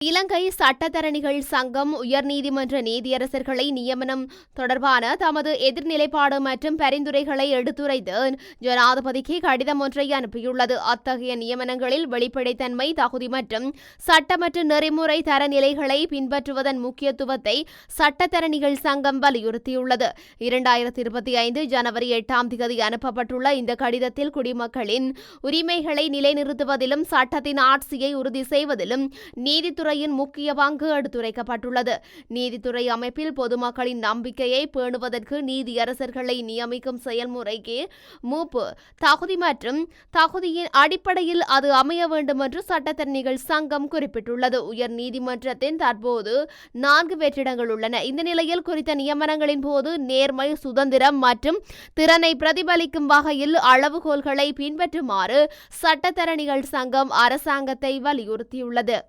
இலங்கை சட்டத்தரணிகள் சங்கம் உயர்நீதிமன்ற நீதியரசர்களை நியமனம் தொடர்பான தமது எதிர்நிலைப்பாடு மற்றும் பரிந்துரைகளை எடுத்துரைத்து ஜனாதிபதிக்கு கடிதம் ஒன்றை அனுப்பியுள்ளது. அத்தகைய நியமனங்களில் வெளிப்படைத்தன்மை, தகுதி மற்றும் சட்டமற்ற நெறிமுறை தரநிலைகளை பின்பற்றுவதன் முக்கியத்துவத்தை சட்டத்தரணிகள் சங்கம் வலியுறுத்தியுள்ளது. 2025 ஜனவரி 8 அனுப்பப்பட்டுள்ள இந்த கடிதத்தில் குடிமக்களின் உரிமைகளை நிலைநிறுத்துவதிலும் சட்டத்தின் ஆட்சியை உறுதி செய்வதிலும் நீதித்துறை முக்கிய பங்கு எடுத்துரைக்கப்பட்டுள்ளது. நீதித்துறை அமைப்பில் பொதுமக்களின் நம்பிக்கையை பேணுவதற்கு நீதியரசர்களை நியமிக்கும் செயல்முறைக்கு மூப்பு, தகுதி மற்றும் தகுதியின் அடிப்படையில் அது அமைய வேண்டும் என்று சட்டத்தரணிகள் சங்கம் குறிப்பிட்டுள்ளது. உயர் நீதிமன்றத்தின் தற்போது 4 வெற்றிடங்கள் உள்ளன. இந்த நிலையில் குறித்த நியமனங்களின் போது நேர்மை, சுதந்திரம் மற்றும் திறனை பிரதிபலிக்கும் வகையில் அளவுகோல்களை பின்பற்றுமாறு சட்டத்தரணிகள் சங்கம் அரசாங்கத்தை வலியுறுத்தியுள்ளது.